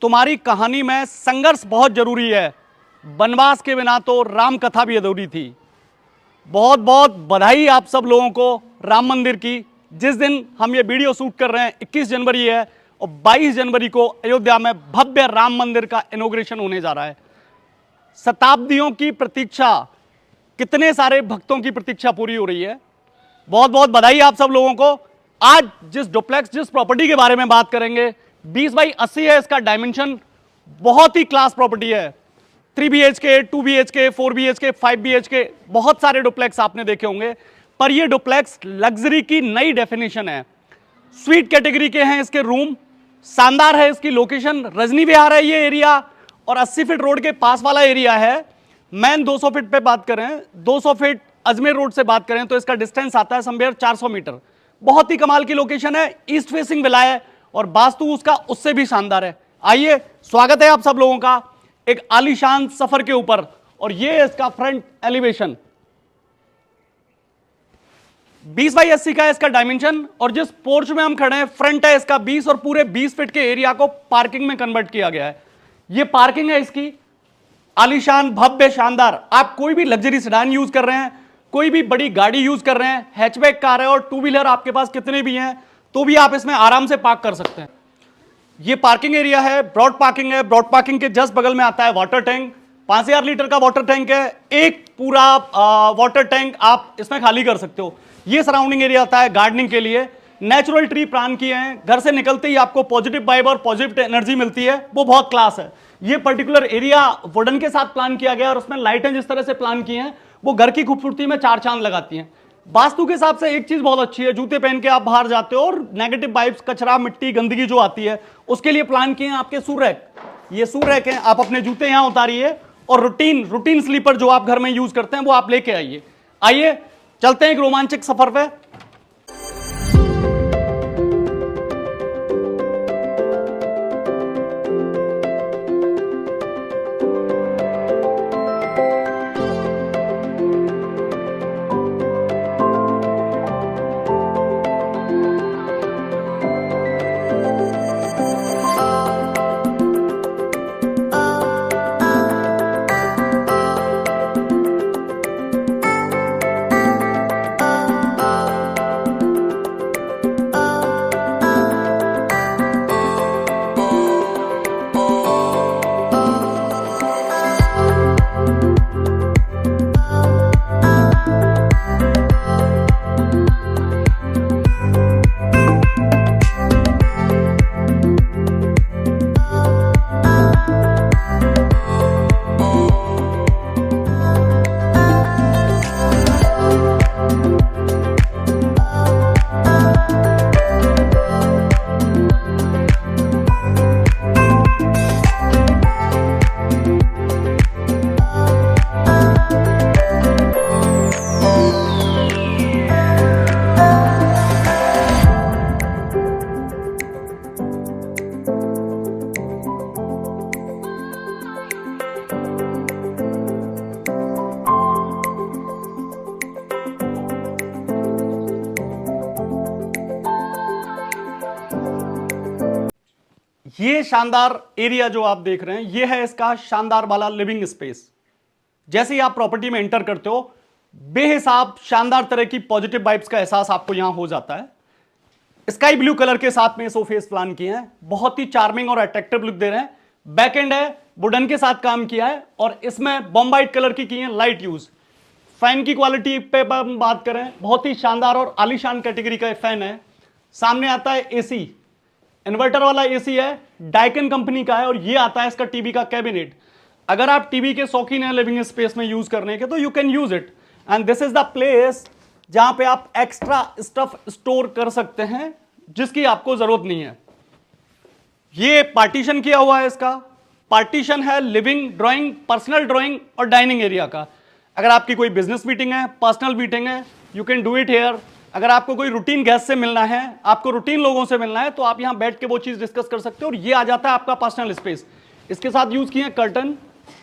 तुम्हारी कहानी में संघर्ष बहुत जरूरी है, वनवास के बिना तो राम कथा भी अधूरी थी। बहुत बहुत बधाई आप सब लोगों को राम मंदिर की। जिस दिन हम ये वीडियो शूट कर रहे हैं 21 जनवरी है और 22 जनवरी को अयोध्या में भव्य राम मंदिर का इनॉग्रेशन होने जा रहा है। शताब्दियों की प्रतीक्षा, कितने सारे भक्तों की प्रतीक्षा पूरी हो रही है। बहुत बहुत बधाई आप सब लोगों को। आज जिस प्रॉपर्टी के बारे में बात करेंगे, 20 बाई 80 है इसका डायमेंशन। बहुत ही क्लास प्रॉपर्टी है। 3 BHK, 2 BHK, 4 BHK, 5 BHK, बहुत सारे डुप्लेक्स आपने देखे होंगे, पर ये डुप्लेक्स लग्जरी की नई डेफिनेशन है। स्वीट कैटेगरी के हैं इसके रूम। शानदार है इसकी लोकेशन, रजनी विहार है ये एरिया और 80 फीट रोड के पास वाला एरिया है। मैन 200 फीट पे बात करें, 200 फीट अजमेर रोड से बात करें तो इसका डिस्टेंस आता है समवेयर 400 मीटर। बहुत ही कमाल की लोकेशन है, ईस्ट फेसिंग विला है और वास्तु उसका उससे भी शानदार है। आइए, स्वागत है आप सब लोगों का एक आलीशान सफर के ऊपर। और ये इसका फ्रंट एलिवेशन 20 बाई 80 का है इसका डायमेंशन। और जिस पोर्च में हम खड़े हैं फ्रंट है इसका 20 और पूरे 20 फीट के एरिया को पार्किंग में कन्वर्ट किया गया है। ये पार्किंग है इसकी आलीशान, भव्य, शानदार। आप कोई भी लग्जरी सेडान यूज कर रहे हैं, कोई भी बड़ी गाड़ी यूज कर रहे हैं, हैचबैक कार है और टू व्हीलर आपके पास कितने भी हैं तो भी आप इसमें आराम से पार्क कर सकते हैं। ये पार्किंग एरिया है, ब्रॉड पार्किंग है। ब्रॉड पार्किंग के जस्ट बगल में आता है वाटर टैंक। 5000 लीटर का वाटर टैंक है। एक पूरा वाटर टैंक आप इसमें खाली कर सकते हो। ये सराउंडिंग एरिया आता है गार्डनिंग के लिए। नेचुरल ट्री प्लान किए हैं। घर से निकलते ही आपको पॉजिटिव वाइब और पॉजिटिव एनर्जी मिलती है, वो बहुत क्लास है। ये पर्टिकुलर एरिया वुडन के साथ प्लान किया गया और उसमें लाइटें जिस तरह से प्लान की हैं वो घर की खूबसूरती में चार चांद लगाती हैं। वास्तु के हिसाब से एक चीज बहुत अच्छी है, जूते पहन के आप बाहर जाते हो और नेगेटिव वाइब्स, कचरा, मिट्टी, गंदगी जो आती है उसके लिए प्लान किए हैं आपके शू रैक। ये शू रैक है, आप अपने जूते यहां उतारिए और रूटीन स्लीपर जो आप घर में यूज करते हैं वो आप लेके आइए। आइए चलते हैं एक रोमांचक सफर पे। ये शानदार एरिया जो आप देख रहे हैं ये है इसका शानदार वाला लिविंग स्पेस। जैसे ही आप प्रॉपर्टी में एंटर करते हो बेहिसाब शानदार तरह की पॉजिटिव वाइब्स का एहसास आपको यहां हो जाता है। स्काई ब्लू कलर के साथ में सोफेस प्लान किए हैं, बहुत ही चार्मिंग और अट्रैक्टिव लुक दे रहे हैं। बैक एंड है, वुडन के साथ काम किया है और इसमें बॉम्बाइट कलर की है लाइट यूज। फैन की क्वालिटी पे हम बात करें, बहुत ही शानदार और आलीशान कैटेगरी का फैन है। सामने आता है एसी, इन्वर्टर वाला एसी है, डाइकन कंपनी का है और ये आता है इसका टीवी का कैबिनेट। अगर आप टीवी के शौकीन हैं लिविंग स्पेस में यूज करने के तो you can use it and this is the place जहां पे आप एक्स्ट्रा स्टफ स्टोर कर सकते हैं जिसकी आपको जरूरत नहीं है। ये पार्टीशन किया हुआ है, इसका पार्टीशन है लिविंग, ड्राइंग, पर्सनल ड्राइंग और डाइनिंग एरिया का। अगर आपकी कोई बिजनेस मीटिंग है, पर्सनल मीटिंग है, you can do it here. अगर आपको कोई रूटीन गेस्ट से मिलना है, आपको रूटीन लोगों से मिलना है तो आप यहां बैठ के वो चीज डिस्कस कर सकते हो और ये आ जाता है आपका पर्सनल स्पेस। इसके साथ यूज किए कर्टन।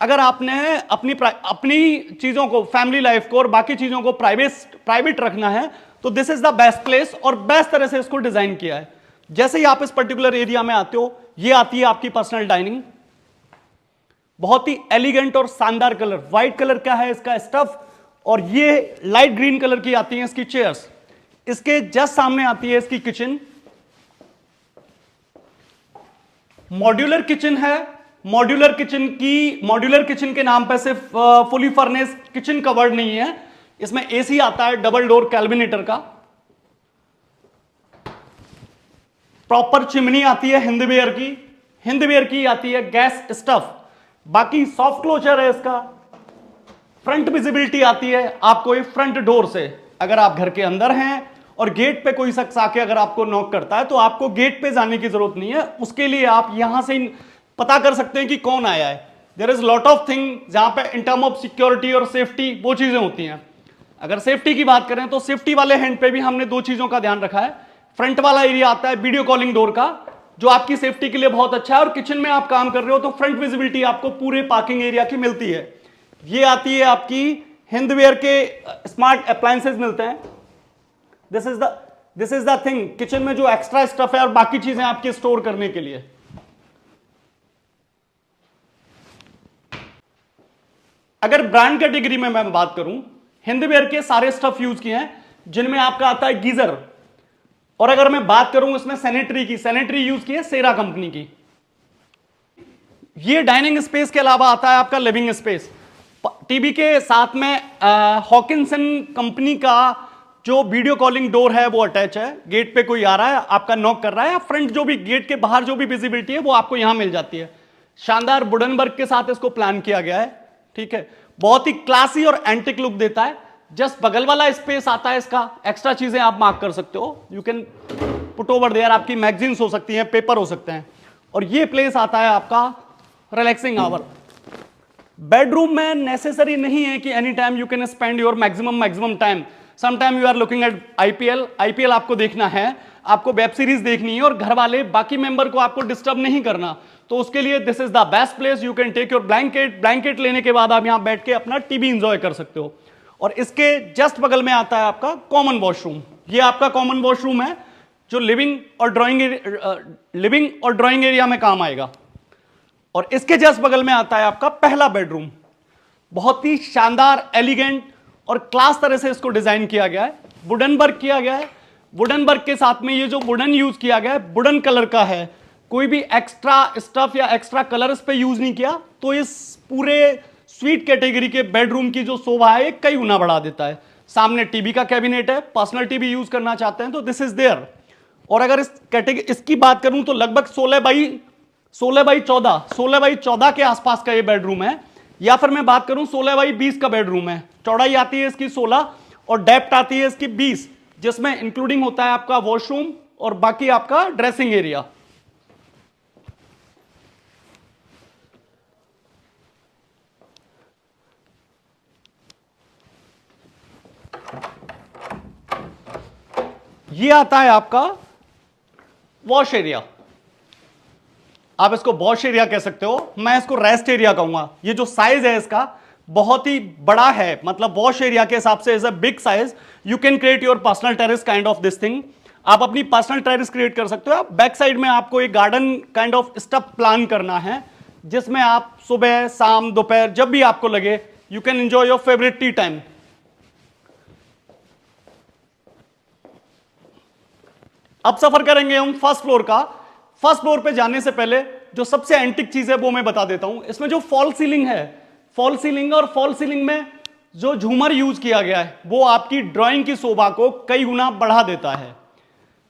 अगर आपने अपनी चीजों को, फैमिली लाइफ को और बाकी चीजों को प्राइवेट रखना है तो this is the best place और बेस्ट तरह से इसको डिजाइन किया है। जैसे ही आप इस पर्टिकुलर एरिया में आते हो, ये आती है आपकी पर्सनल डाइनिंग। बहुत ही एलिगेंट और शानदार कलर, व्हाइट कलर का है इसका स्टफ, और ये लाइट ग्रीन कलर की आती है इसकी चेयर्स। इसके जस्ट सामने आती है इसकी किचन। मॉड्यूलर किचन है। मॉड्यूलर किचन के नाम पे सिर्फ फुली फर्नेस किचन कवर्ड नहीं है, इसमें एसी आता है डबल डोर कैल्विनेटर का। प्रॉपर चिमनी आती है हिंदवेयर की आती है गैस स्टफ। बाकी सॉफ्ट क्लोजर है इसका। फ्रंट विजिबिलिटी आती है आपको ये फ्रंट डोर से। अगर आप घर के अंदर हैं और गेट पे कोई शख्स आके अगर आपको नॉक करता है तो आपको गेट पे जाने की जरूरत नहीं है, उसके लिए आप यहां से पता कर सकते हैं कि कौन आया है। There is lot of thing जहां पे इन टर्म ऑफ सिक्योरिटी और सेफ्टी वो चीजें होती हैं। अगर सेफ्टी की बात करें तो सेफ्टी वाले हैंड पे भी हमने दो चीजों का ध्यान रखा है। फ्रंट वाला एरिया आता है वीडियो कॉलिंग डोर का, जो आपकी सेफ्टी के लिए बहुत अच्छा है। और किचन में आप काम कर रहे हो तो फ्रंट विजिबिलिटी आपको पूरे पार्किंग एरिया की मिलती है। ये आती है आपकी हिंदवेयर के स्मार्ट अप्लायंसेस मिलते हैं। This is the thing, kitchen में जो एक्स्ट्रा स्टफ है और बाकी चीजें आपकी स्टोर करने के लिए। अगर ब्रांड कैटेगरी में मैं बात करूं, हिंदवेयर के सारे स्टफ यूज किए हैं, जिनमें आपका आता है गीजर। और अगर मैं बात करूं इसमें सैनिटरी यूज की है सेरा कंपनी की। ये डाइनिंग स्पेस के अलावा आता है आपका लिविंग स्पेस। टीवी के साथ में हॉकिंसन कंपनी का जो वीडियो कॉलिंग डोर है वो अटैच है। गेट पे कोई आ रहा है, आपका नॉक कर रहा है, फ्रंट जो भी गेट के बाहर जो भी विजिबिलिटी है वो आपको यहां मिल जाती है। शानदार वुडन वर्क के साथ इसको प्लान किया गया है, ठीक है। बहुत ही क्लासी और एंटिक लुक देता है। जस्ट बगल वाला स्पेस आता है इसका, एक्स्ट्रा चीजें आप मार्क कर सकते हो। You can put over there, आपकी मैगजीन्स हो सकती हैं, पेपर हो सकते हैं। और ये प्लेस आता है आपका रिलैक्सिंग आवर। बेडरूम में नेसेसरी नहीं है कि any time you can spend your maximum time. Some time you are looking at IPL आपको देखना है, आपको वेब सीरीज देखनी है, और घर वाले बाकी मेंबर को आपको डिस्टर्ब नहीं करना, तो उसके लिए this is the best place. You can take your blanket लेने के बाद आप यहां बैठ के अपना टीवी एंजॉय कर सकते हो। और इसके जस्ट बगल में आता है आपका कॉमन वॉशरूम। ये आपका कॉमन वॉशरूम है जो लिविंग और ड्राइंग एरिया में काम आएगा। और इसके जस्ट बगल में आता है आपका पहला बेडरूम। बहुत ही शानदार, एलिगेंट और क्लास तरह से इसको डिजाइन किया गया है, वुडन वर्क किया गया है। वुडन वर्क के साथ में ये जो वुडन यूज किया गया है वुडन कलर का है, कोई भी एक्स्ट्रा स्टफ या एक्स्ट्रा कलर इस पे यूज नहीं किया, तो इस पूरे स्वीट कैटेगरी के बेडरूम की जो शोभा है कई गुना बढ़ा देता है। सामने टीवी का कैबिनेट है, पर्सनल टीवी यूज करना चाहते हैं तो दिस इज देयर। और अगर इसकी बात करूं तो लगभग 16 बाई 14 के आसपास का ये बेडरूम है, या फिर मैं बात करूं 16 बाई 20 का बेडरूम है। चौड़ाई आती है इसकी 16 और डेप्थ आती है इसकी 20, जिसमें इंक्लूडिंग होता है आपका वॉशरूम और बाकी आपका ड्रेसिंग एरिया। ये आता है आपका वॉश एरिया। आप इसको वॉश एरिया कह सकते हो, मैं इसको रेस्ट एरिया कहूंगा। ये जो साइज है इसका बहुत ही बड़ा है, मतलब वॉश एरिया के हिसाब से is a big size. You can create your personal terrace kind of this thing. आप अपनी पर्सनल टेरेस क्रिएट कर सकते हो। बैक साइड में आपको एक garden kind of stuff plan करना है, जिसमें आप सुबह शाम दोपहर जब भी आपको लगे you can enjoy your favourite T time. अब सफर करेंगे हम फर्स्ट फ्लोर का। फर्स्ट फ्लोर पे जाने से पहले जो सबसे एंटिक चीज है वो मैं बता देता हूं। इसमें जो फॉल सीलिंग है, फॉल सीलिंग में जो झूमर यूज किया गया है वो आपकी ड्राइंग की शोभा को कई गुना बढ़ा देता है।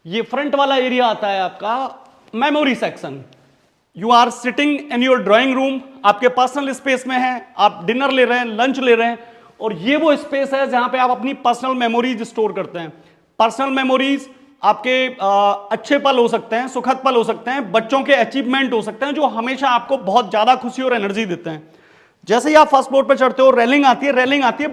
ये फ्रंट वाला एरिया आता है आपका memory section. You are sitting in your drawing room, आपके पर्सनल स्पेस में है, आप डिनर ले रहे हैं, लंच ले रहे हैं, और ये वो स्पेस है जहां पे आप अपनी पर्सनल मेमोरीज स्टोर करते हैं। पर्सनल मेमोरीज आपके अच्छे पल हो सकते हैं, सुखद पल हो सकते हैं, बच्चों के अचीवमेंट हो सकते हैं जो हमेशा आपको बहुत ज्यादा खुशी और एनर्जी देते हैं। जैसे ही आप फर्स्ट फ्लोर पे चढ़ते हो रेलिंग आती है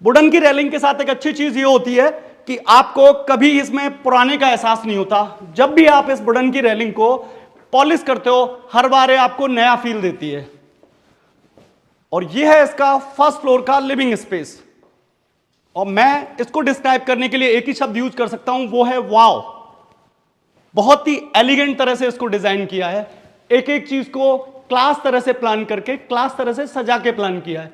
वुडन की रेलिंग के साथ एक अच्छी चीज ये होती है कि आपको कभी इसमें पुराने का एहसास नहीं होता। जब भी आप इस वुडन की रेलिंग को पॉलिश करते हो हर बार आपको नया फील देती है। और ये है इसका फर्स्ट फ्लोर का लिविंग स्पेस, और मैं इसको डिस्क्राइब करने के लिए एक ही शब्द यूज कर सकता हूं, वो है वाव। बहुत ही एलिगेंट तरह से इसको डिजाइन किया है, एक एक चीज को क्लास तरह से प्लान करके, क्लास तरह से सजा के प्लान किया है।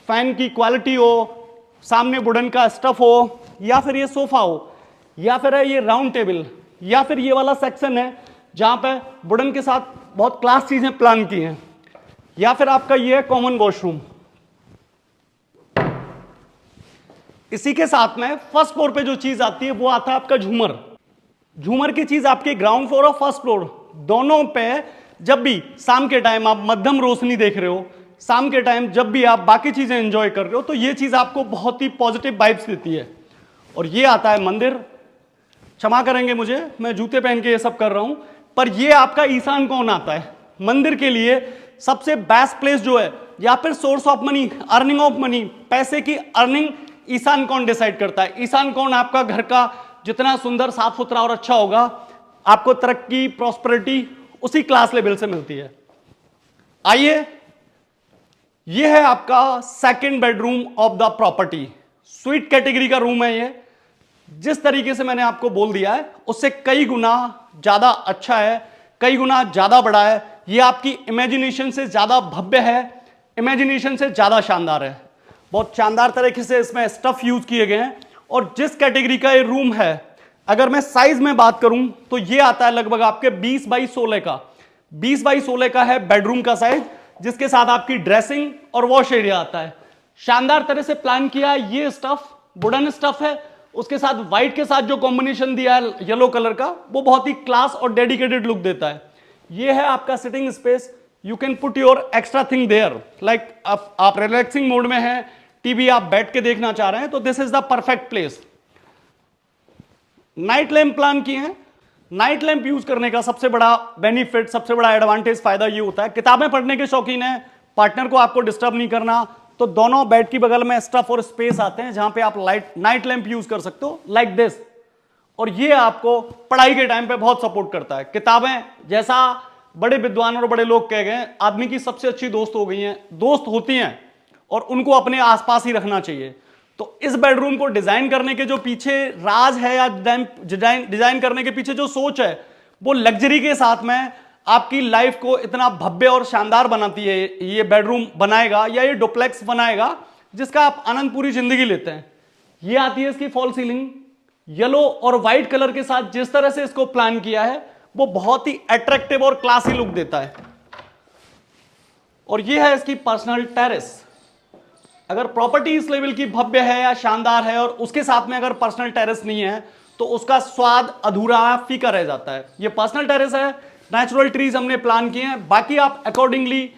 फैन की क्वालिटी हो, सामने वुडन का स्टफ हो, या फिर ये सोफा हो, या फिर है ये राउंड टेबल, या फिर ये वाला सेक्शन है जहां पे वुडन के साथ बहुत क्लास चीजें प्लान की हैं, या फिर आपका ये है कॉमन वॉशरूम। इसी के साथ में फर्स्ट फ्लोर पे जो चीज आती है वो आता है आपका झूमर। झूमर की चीज आपके ग्राउंड फ्लोर और फर्स्ट फ्लोर दोनों पे, जब भी शाम के टाइम आप मध्यम रोशनी देख रहे हो, शाम के टाइम जब भी आप बाकी चीजें एंजॉय कर रहे हो, तो ये चीज आपको बहुत ही पॉजिटिव वाइब्स देती है। और ये आता है मंदिर, क्षमा करेंगे मुझे, मैं जूते पहन के ये सब कर रहा हूं, पर ये आपका ईशान कोण आता है मंदिर के लिए। सबसे बेस्ट प्लेस जो है, या फिर source of money, earning of money, पैसे की अर्निंग ईशान कोण डिसाइड करता है। ईशान कोण आपका घर का जितना सुंदर, साफ सुथरा और अच्छा होगा, आपको तरक्की, प्रॉस्पेरिटी उसी क्लास लेवल से मिलती है। आइए, यह है आपका second bedroom of the property. Sweet category का रूम है ये। जिस तरीके से मैंने आपको बोल दिया है उससे कई गुना ज्यादा अच्छा है, कई गुना ज्यादा बड़ा है। ये आपकी इमेजिनेशन से ज्यादा भव्य है, इमेजिनेशन से ज्यादा शानदार है। बहुत शानदार तरीके से इसमें स्टफ यूज किए गए हैं। और जिस कैटेगरी का ये रूम है, अगर मैं साइज में बात करूं तो ये आता है लगभग आपके 20 बाई 16 का। 20 बाई 16 का है बेडरूम का साइज, जिसके साथ आपकी ड्रेसिंग और वॉश एरिया आता है। शानदार तरह से प्लान किया है। ये स्टफ वुडन स्टफ है, उसके साथ व्हाइट के साथ जो कॉम्बिनेशन दिया है येलो कलर का, वो बहुत ही क्लास और डेडिकेटेड लुक देता है। ये है आपका sitting space. You can put your extra thing there, like आप रिलैक्सिंग मोड में हैं, टीवी आप बैठ के देखना चाह रहे हैं, तो this is the perfect place. Night lamp plan किए हैं। नाइट लैंप यूज करने का सबसे बड़ा बेनिफिट, सबसे बड़ा एडवांटेज, फायदा ये होता है, किताबें पढ़ने के शौकीन है, पार्टनर को आपको डिस्टर्ब नहीं करना, तो दोनों बेड की बगल में स्टफ और स्पेस आते हैं जहां पे आप नाइट लैंप यूज कर सकते हो, लाइक दिस। और ये आपको पढ़ाई के टाइम पे बहुत सपोर्ट करता है। किताबें, जैसा बड़े विद्वान और बड़े लोग कह गए, आदमी की सबसे अच्छी दोस्त हो गई हैं, दोस्त होती हैं, और उनको अपने आसपास ही रखना चाहिए। तो इस बेडरूम को डिजाइन करने के जो पीछे राज है, या डिजाइन करने के पीछे जो सोच है, वो लग्जरी के साथ में आपकी लाइफ को इतना भव्य और शानदार बनाती है। ये बेडरूम बनाएगा या ये डुप्लेक्स बनाएगा जिसका आप आनंद पूरी जिंदगी लेते हैं। ये आती है इसकी फॉल सीलिंग। येलो और व्हाइट कलर के साथ जिस तरह से इसको प्लान किया है, वो बहुत ही अट्रैक्टिव और क्लासी लुक देता है। और ये है इसकी पर्सनल टेरेस। अगर प्रॉपर्टी इस लेवल की भव्य है या शानदार है, और उसके साथ में अगर पर्सनल टेरेस नहीं है, तो उसका स्वाद अधूरा, फीका रह जाता है। ये पर्सनल टेरेस है, नेचुरल ट्रीज हमने प्लान किए हैं। बाकी आप अकॉर्डिंगली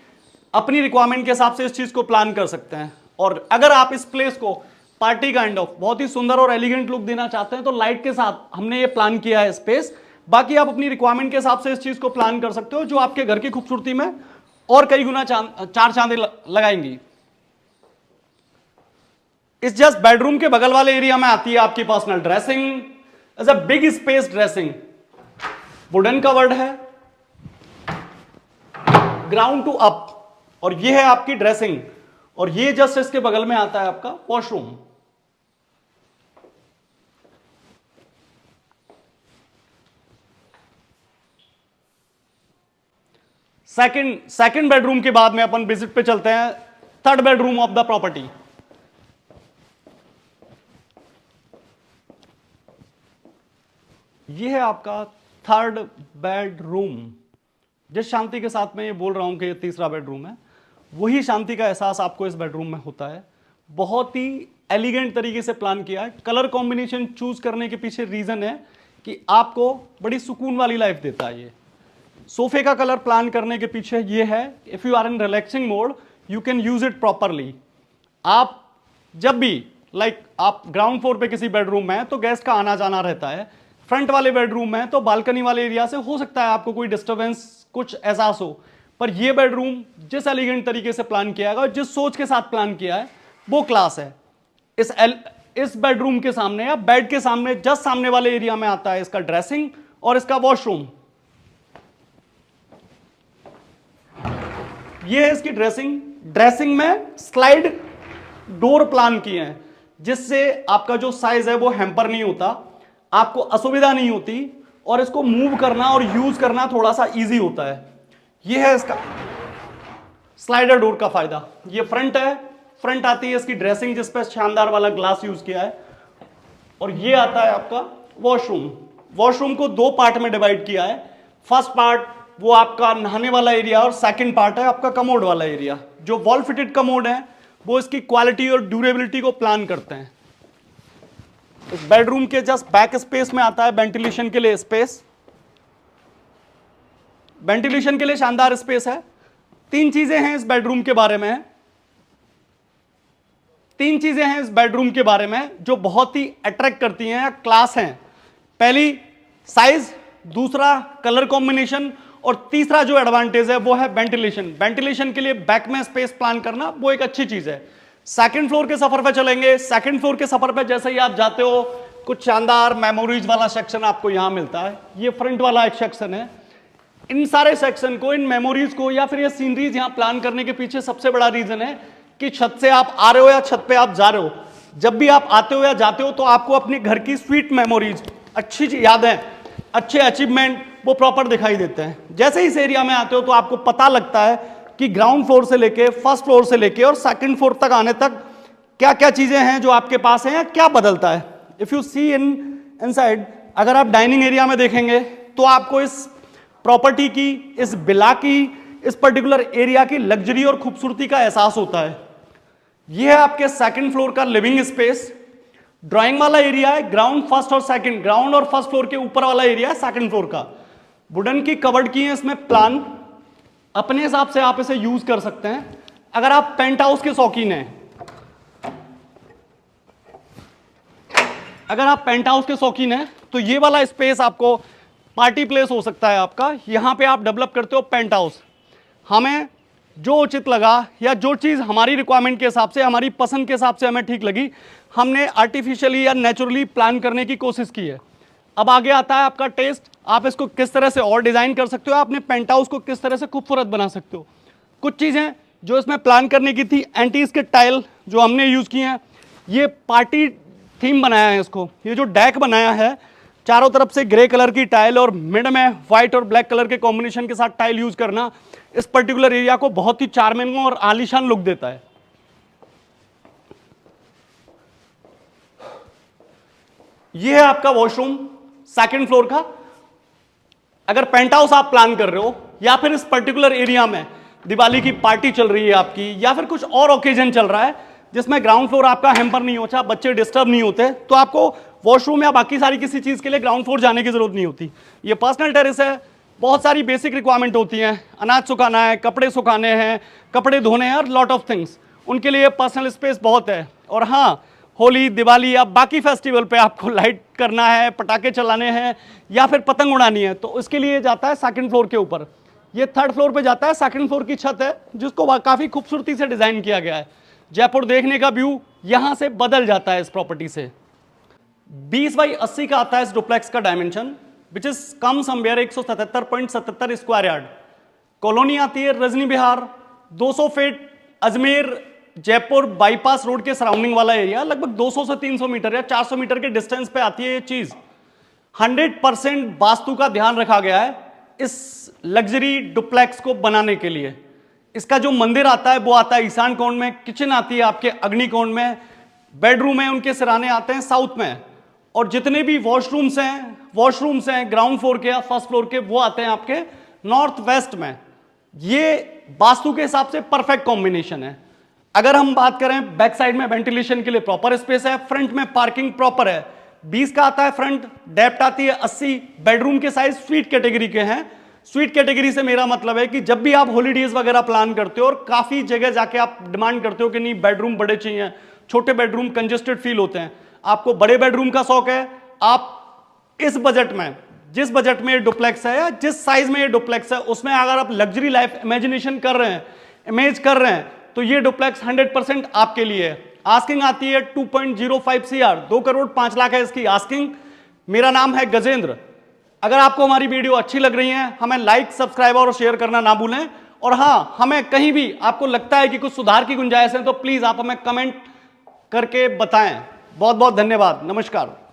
अपनी रिक्वायरमेंट के हिसाब से इस चीज को प्लान कर सकते हैं। और अगर आप इस प्लेस को पार्टी काइंड ऑफ बहुत ही सुंदर और एलिगेंट लुक देना चाहते हैं, तो लाइट के साथ हमने ये प्लान किया है स्पेस। बाकी आप अपनी रिक्वायरमेंट के हिसाब से इस चीज को प्लान कर सकते हो, जो आपके घर की खूबसूरती में और कई गुना चार चांदी लगाएंगी। इस जस्ट बेडरूम के बगल वाले एरिया में आती है आपकी personal dressing. As a big space dressing, wooden cupboard है, ग्राउंड टू अप, और ये है आपकी ड्रेसिंग। और ये जस्ट इसके बगल में आता है आपका वॉशरूम। सेकंड बेडरूम के बाद में अपन विजिट पे चलते हैं third bedroom of the property. ये है आपका थर्ड बेडरूम। जिस शांति के साथ मैं ये बोल रहा हूं कि ये तीसरा बेडरूम है, वही शांति का एहसास आपको इस बेडरूम में होता है। बहुत ही एलिगेंट तरीके से प्लान किया है। कलर कॉम्बिनेशन चूज करने के पीछे रीजन है कि आपको बड़ी सुकून वाली लाइफ देता है। ये सोफे का कलर प्लान करने के पीछे ये है, if you are in relaxing mode you can use it properly. आप जब भी आप ग्राउंड फ्लोर पे किसी बेडरूम में हैं तो गेस्ट का आना जाना रहता है, फ्रंट वाले बेडरूम में तो बालकनी वाले एरिया से हो सकता है आपको कोई डिस्टर्बेंस, कुछ एहसास हो, पर ये बेडरूम जिस एलिगेंट तरीके से प्लान किया है और जिस सोच के साथ प्लान किया है वो क्लास है। इस बेडरूम के सामने या बेड के सामने जस्ट सामने वाले एरिया में आता है इसका ड्रेसिंग और इसका वॉशरूम। ये है इसकी ड्रेसिंग में स्लाइड डोर प्लान किए हैं, जिससे आपका जो साइज है वो हैम्पर नहीं होता, आपको असुविधा नहीं होती। और इसको मूव करना और यूज करना थोड़ा सा इजी होता है। ये है इसका स्लाइडर डोर का फायदा। ये फ्रंट है, फ्रंट आती है इसकी ड्रेसिंग जिस पे शानदार वाला ग्लास यूज किया है, और ये आता है आपका वॉशरूम। वॉशरूम को दो पार्ट में डिवाइड किया है। फर्स्ट पार्ट वो आपका नहाने वाला एरिया और सेकंड पार्ट है आपका कमोड वाला एरिया। जो वॉल फिटेड कमोड है वो इसकी क्वालिटी और ड्यूरेबिलिटी को प्लान करते हैं। इस बेडरूम के जस्ट बैक स्पेस में आता है वेंटिलेशन के लिए स्पेस। वेंटिलेशन के लिए शानदार स्पेस है। तीन चीजें हैं इस बेडरूम के बारे में, तीन चीजें हैं इस बेडरूम के बारे में जो बहुत ही अट्रैक्ट करती हैं, क्लास हैं। पहली साइज, दूसरा कलर कॉम्बिनेशन, और तीसरा जो एडवांटेज है वो है वेंटिलेशन। वेंटिलेशन के लिए बैक में स्पेस प्लान करना वो एक अच्छी चीज है। सेकंड फ्लोर के सफर पे चलेंगे। सेकंड फ्लोर के सफर पे जैसे ही आप जाते हो कुछ शानदार मेमोरीज वाला सेक्शन आपको यहां मिलता है। ये फ्रंट वाला एक सेक्शन है। इन सारे सेक्शन को, इन मेमोरीज को या फिर ये सीनरीज यहां प्लान करने के पीछे सबसे बड़ा रीजन है कि छत से आप आ रहे हो या छत पे आप जा रहे हो, जब भी आप आते हो या जाते हो तो आपको अपने घर की स्वीट मेमोरीज, अच्छी यादें, अच्छे अचीवमेंट वो प्रॉपर दिखाई देते हैं। जैसे इस एरिया में आते हो तो आपको पता लगता है कि ग्राउंड फ्लोर से लेके, फर्स्ट फ्लोर से लेके और सेकंड फ्लोर तक आने तक क्या क्या चीजें हैं जो आपके पास हैं, क्या बदलता है। इफ यू सी इनसाइड, अगर आप डाइनिंग एरिया में देखेंगे तो आपको इस प्रॉपर्टी की, इस विला की, इस पर्टिकुलर एरिया की लग्जरी और खूबसूरती का एहसास होता है। यह है आपके सेकंड फ्लोर का लिविंग स्पेस। ड्राइंग वाला एरिया है ग्राउंड, फर्स्ट और सेकंड, ग्राउंड और फर्स्ट फ्लोर के ऊपर वाला एरिया है सेकंड फ्लोर का। वुडन की कवर्ड की है इसमें प्लान, अपने हिसाब से आप इसे यूज कर सकते हैं। अगर आप पेंट हाउस के शौकीन हैं, अगर आप पेंट हाउस के शौकीन हैं तो ये वाला स्पेस आपको पार्टी प्लेस हो सकता है आपका। यहां पे आप डेवलप करते हो पेंट हाउस। हमें जो उचित लगा या जो चीज़ हमारी रिक्वायरमेंट के हिसाब से, हमारी पसंद के हिसाब से हमें ठीक लगी, हमने आर्टिफिशियली या नेचुरली प्लान करने की कोशिश की है। अब आगे आता है आपका टेस्ट। आप इसको किस तरह से और डिज़ाइन कर सकते हो, अपने पेंट हाउस को किस तरह से खूबसूरत बना सकते हो। कुछ चीज़ें जो इसमें प्लान करने की थी, एंटीज के टाइल जो हमने यूज़ किए हैं, ये पार्टी थीम बनाया है इसको। ये जो डेक बनाया है, चारों तरफ से ग्रे कलर की टाइल और मिड में व्हाइट और ब्लैक कलर के कॉम्बिनेशन के साथ टाइल यूज करना इस पर्टिकुलर एरिया को बहुत ही चार्मिंग और आलीशान लुक देता है। यह है आपका वॉशरूम सेकंड फ्लोर का। अगर पेंट हाउस आप प्लान कर रहे हो या फिर इस पर्टिकुलर एरिया में दिवाली की पार्टी चल रही है आपकी, या फिर कुछ और ओकेजन चल रहा है जिसमें ग्राउंड फ्लोर आपका हैम्पर नहीं होता, बच्चे डिस्टर्ब नहीं होते, तो आपको वॉशरूम या बाकी सारी किसी चीज के लिए ग्राउंड फ्लोर जाने की जरूरत नहीं होती। ये पर्सनल टेरेस है। बहुत सारी बेसिक रिक्वायरमेंट होती हैं, अनाज सुखाना है, कपड़े सुखाने हैं, कपड़े धोने हैं और लॉट ऑफ थिंग्स, उनके लिए पर्सनल स्पेस बहुत है। और हाँ, होली, दिवाली या बाकी फेस्टिवल पे आपको लाइट करना है, पटाखे चलाने हैं या फिर पतंग उड़ानी है, तो इसके लिए जाता है सेकंड फ्लोर के ऊपर। ये थर्ड फ्लोर पे जाता है। सेकंड फ्लोर की छत है जिसको काफ़ी खूबसूरती से डिज़ाइन किया गया है। जयपुर देखने का व्यू यहाँ से बदल जाता है इस प्रॉपर्टी से। 20 बाई 80 का आता है इस डुप्लेक्स का dimension, which is come somewhere 177.77 square yard. Colony आती है रजनी विहार, 200 feet Ajmer Jaipur bypass road के सराउंडिंग वाला एरिया, लगभग 200 से 300 मीटर या 400 मीटर के डिस्टेंस पे आती है ये चीज। 100% वास्तु का ध्यान रखा गया है इस लग्जरी डुप्लेक्स को बनाने के लिए। इसका जो मंदिर आता है वो आता है ईशान कोण में, किचन आती है आपके अग्नि कोण में, बेडरूम है उनके सिराने आते हैं साउथ में, और जितने भी वॉशरूम्स हैं ग्राउंड फ्लोर के या फर्स्ट फ्लोर के, वो आते हैं आपके नॉर्थ वेस्ट में। ये वास्तु के हिसाब से परफेक्ट कॉम्बिनेशन है। अगर हम बात करें बैक साइड में वेंटिलेशन के लिए प्रॉपर स्पेस है, फ्रंट में पार्किंग प्रॉपर है। 20 का आता है फ्रंट, डेप्थ आती है 80। बेडरूम के साइज स्वीट कैटेगरी के हैं। स्वीट कैटेगरी से मेरा मतलब है कि जब भी आप हॉलीडेज वगैरह प्लान करते हो और काफी जगह जाके आप डिमांड करते हो कि नहीं बेडरूम बड़े चाहिए, छोटे बेडरूम कंजेस्टेड फील होते हैं, आपको बड़े बेडरूम का शौक है, आप इस बजट में, जिस बजट में ये डुप्लेक्स है या जिस साइज में ये डुप्लेक्स है, उसमें अगर आप लग्जरी लाइफ इमेजिनेशन कर रहे हैं, इमेज कर रहे हैं, तो ये डुप्लेक्स 100% आपके लिए है। आस्किंग आती है 2.05 CR, 2 करोड़ 5 लाख है इसकी आस्किंग। मेरा नाम है गजेंद्र। अगर आपको हमारी वीडियो अच्छी लग रही है, हमें लाइक, सब्सक्राइब और शेयर करना ना भूलें। और हाँ, हमें कहीं भी आपको लगता है कि कुछ सुधार की गुंजाइश है तो प्लीज आप हमें कमेंट करके बताएं। बहुत बहुत धन्यवाद। नमस्कार।